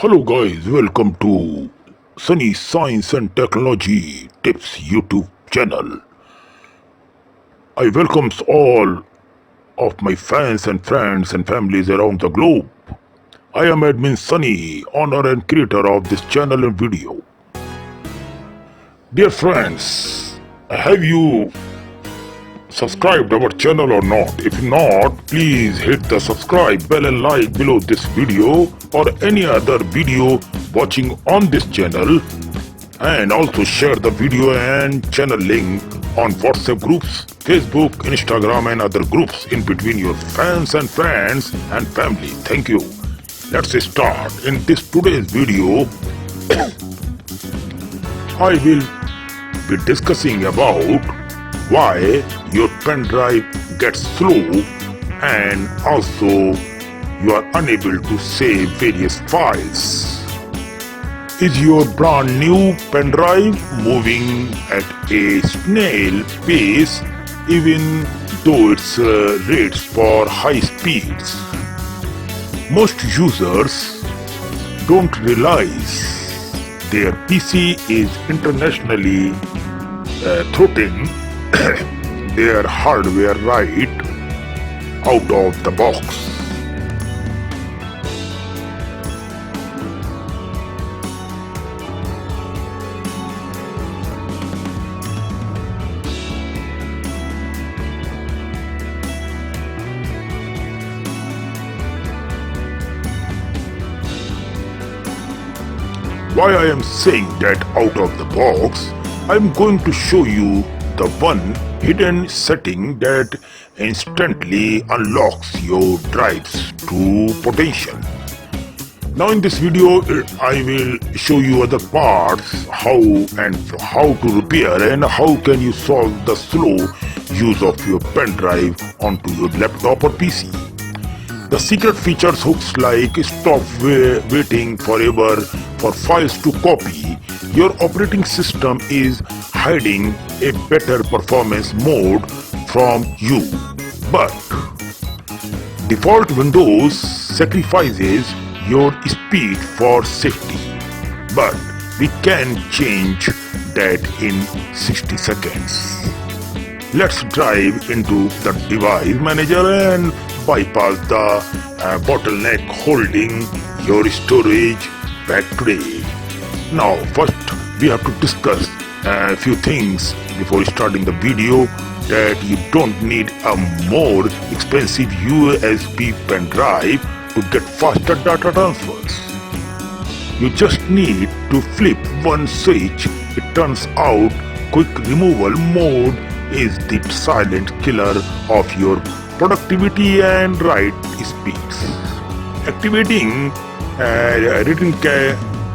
Hello guys, welcome to Sunny Science and Technology Tips YouTube channel. I welcome all of my fans and friends and families around the globe. I am admin Sunny, owner and creator of this channel and video. Dear friends, have you subscribed our channel or not? If not, please hit the subscribe bell and like below this video or any other video watching on this channel, and also share the video and channel link on WhatsApp groups, Facebook, Instagram and other groups in between your fans and friends and family. Thank you. Let's start. In this today's video, I will be discussing about why your pen drive gets slow and also you are unable to save various files. Is your brand new pen drive moving at a snail pace even though its rates for high speeds? Most users don't realize their PC is internationally throttling their hardware right out of the box. Why I am saying that out of the box, I am going to show you the one hidden setting that instantly unlocks your drive's true potential. Now in this video, I will show you other parts, how to repair and how can you solve the slow use of your pen drive onto your laptop or PC. The secret features hooks like stop waiting forever for files to copy. Your operating system is hiding a better performance mode from you. But default Windows sacrifices your speed for safety. But we can change that in 60 seconds. Let's dive into the device manager and bypass the bottleneck holding your storage back today. Now first we have to discuss a few things before starting the video, that you don't need a more expensive USB pen drive to get faster data transfers. You just need to flip one switch. It turns out quick removal mode is the silent killer of your productivity and write speeds. Activating written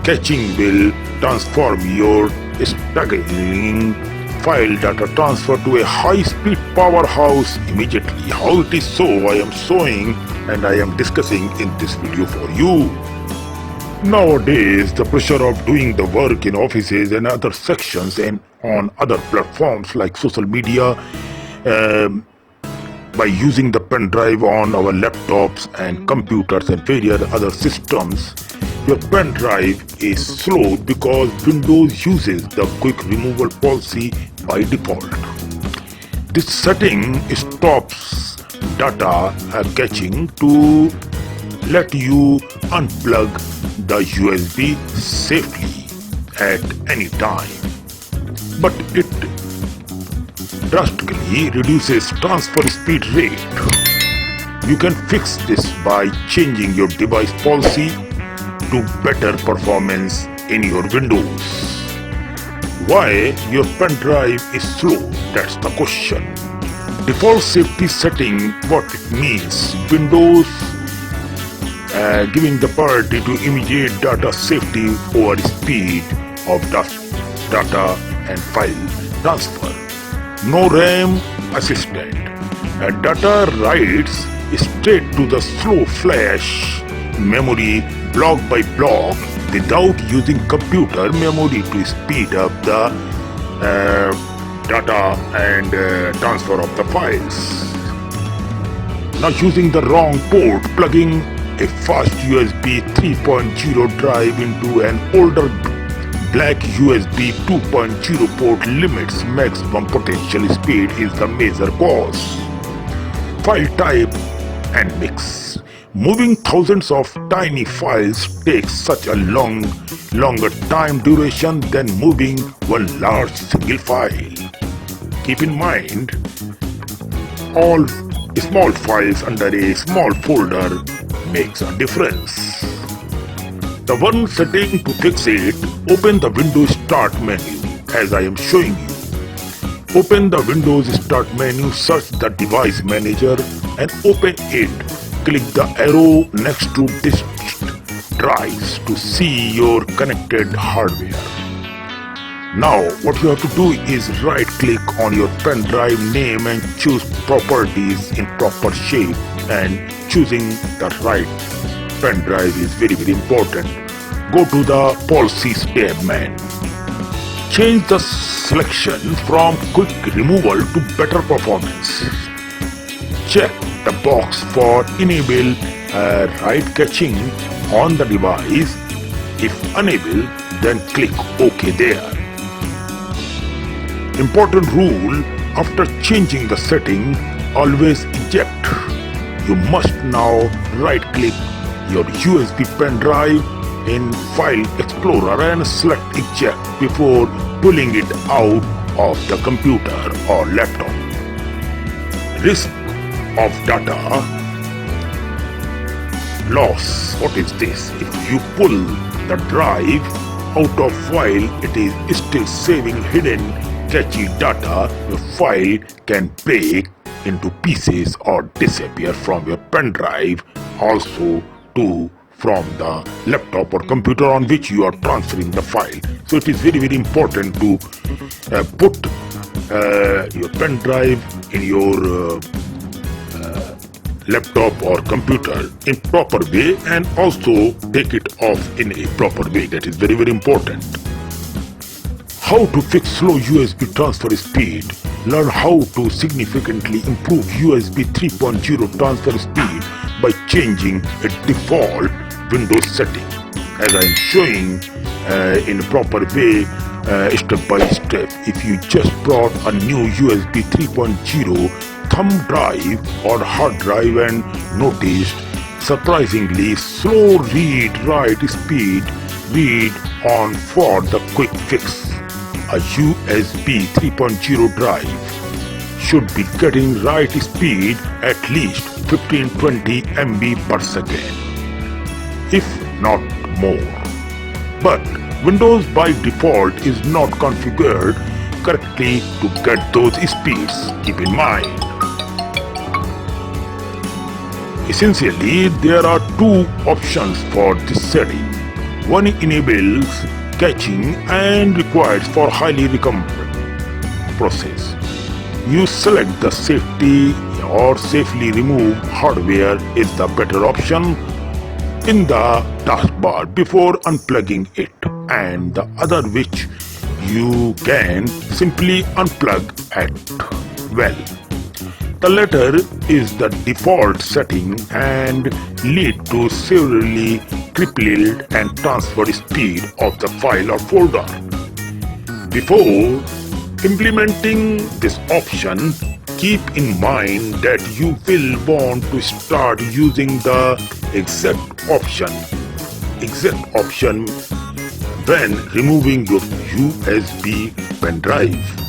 caching will transform your staggering file data transfer to a high-speed powerhouse immediately. How it is so, I am showing and I am discussing in this video for you. Nowadays, the pressure of doing the work in offices and other sections and on other platforms like social media, by using the pen drive on our laptops and computers and various other systems, your pen drive is slow because Windows uses the quick removal policy by default. This setting stops data caching to let you unplug the USB safely at any time. But it drastically reduces transfer speed rate. You can fix this by changing your device policy to better performance in your Windows. Why your pen drive is slow? That's the question. Default safety setting, what it means: Windows giving the priority to immediate data safety over speed of data and file transfer. No RAM assistant. Data writes straight to the slow flash memory block by block without using computer memory to speed up the data and transfer of the files. Now using the wrong port, plugging a fast USB 3.0 drive into an older black USB 2.0 port limits maximum potential speed is the major cause. File type and mix. Moving thousands of tiny files takes such a longer time duration than moving one large single file. Keep in mind, all small files under a small folder makes a difference. The one setting to fix it, open the Windows Start menu as I am showing you. Open the Windows Start menu, search the device manager and open it. Click the arrow next to disk drives to see your connected hardware. Now what you have to do is right click on your pen drive name and choose properties in proper shape, and choosing the right pen drive is very important. Go to the policies tab menu. Change the selection from quick removal to better performance. Check the box for enable write caching on the device. If unable, then click OK there. Important rule: after changing the setting, always eject. You must now right click your USB pen drive in File Explorer and select eject before pulling it out of the computer or laptop. Risk of data loss. What is this? If you pull the drive out of file, it is still saving hidden catchy data. The file can break into pieces or disappear from your pen drive, also too from the laptop or computer on which you are transferring the file. So it is very important to put your pen drive in your laptop or computer in proper way, and also take it off in a proper way. That is very important. How to fix slow USB transfer speed. Learn how to significantly improve USB 3.0 transfer speed by changing a default Windows setting, as I am showing in a proper way, step by step. If you just brought a new USB 3.0 thumb drive or hard drive and noticed surprisingly slow read-write speed, read on for the quick fix. A USB 3.0 drive should be getting write speed at least 15-20 MB per second, if not more. But Windows by default is not configured correctly to get those speeds. Keep in mind. Essentially, there are two options for this setting. One enables caching and requires for highly recommended process. You select the safety or safely remove hardware is the better option in the taskbar before unplugging it, and the other which you can simply unplug at well. The latter is the default setting and lead to severely crippled and transfer speed of the file or folder. Before implementing this option, keep in mind that you will want to start using the exact option when removing your USB pen drive.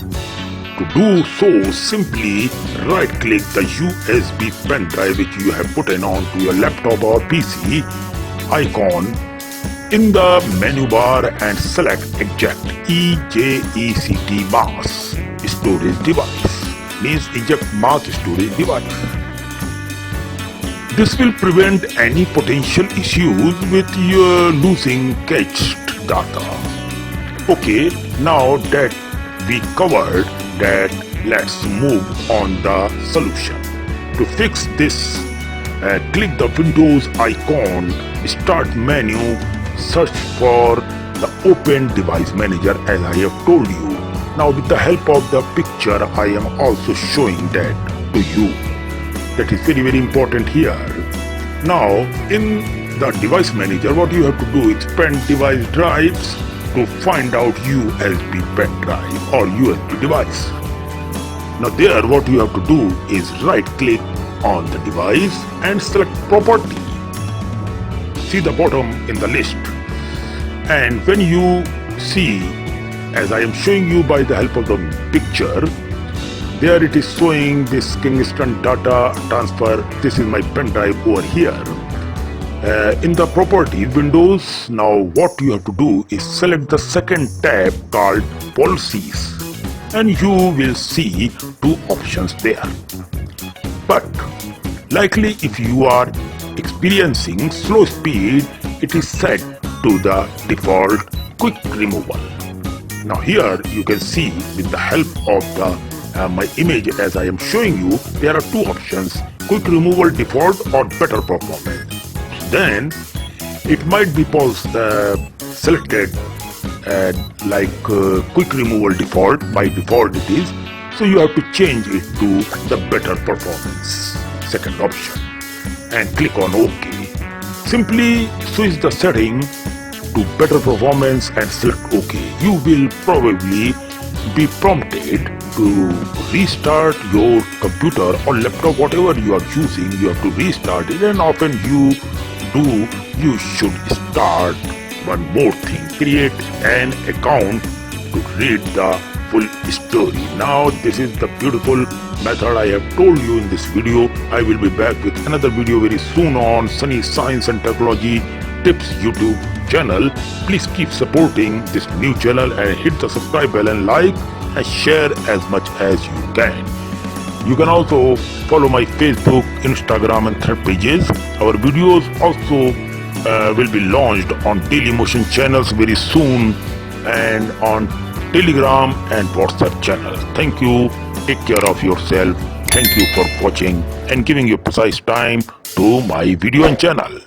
To do so, simply right-click the USB pen drive which you have put in onto your laptop or PC icon in the menu bar and select eject EJECT mass storage device, means eject mass storage device. This will prevent any potential issues with your losing cached data. Okay, now that we covered that, let's move on the solution. To fix this, click the Windows icon, start menu, search for the open device manager as I have told you. Now with the help of the picture, I am also showing that to you. That is very important here. Now in the device manager, what you have to do is pen device drives to find out USB pen drive or USB device. Now there what you have to do is right click on the device and select property. See the bottom in the list, and when you see, as I am showing you by the help of the picture, there it is showing this Kingston data transfer. This is my pen drive over here. In the property windows, now what you have to do is select the second tab called policies, and you will see two options there. But likely if you are experiencing slow speed, it is set to the default quick removal. Now here you can see with the help of the my image as I am showing you, there are two options: quick removal default or better performance. Then it might be selected quick removal default. By default it is, so you have to change it to the better performance, second option, and click on OK. Simply switch the setting to better performance and select OK. You will probably be prompted to restart your computer or laptop, whatever you are using. You have to restart it, and often you do, you should start one more thing: create an account to read the full story. Now this is the beautiful method I have told you in this video. I will be back with another video very soon on Sunny Science and Technology Tips YouTube channel. Please keep supporting this new channel and hit the subscribe bell and like and share as much as you can. You can also follow my Facebook, Instagram and Thread pages. Our videos also will be launched on Dailymotion channels very soon, and on Telegram and WhatsApp channels. Thank you. Take care of yourself. Thank you for watching and giving your precise time to my video and channel.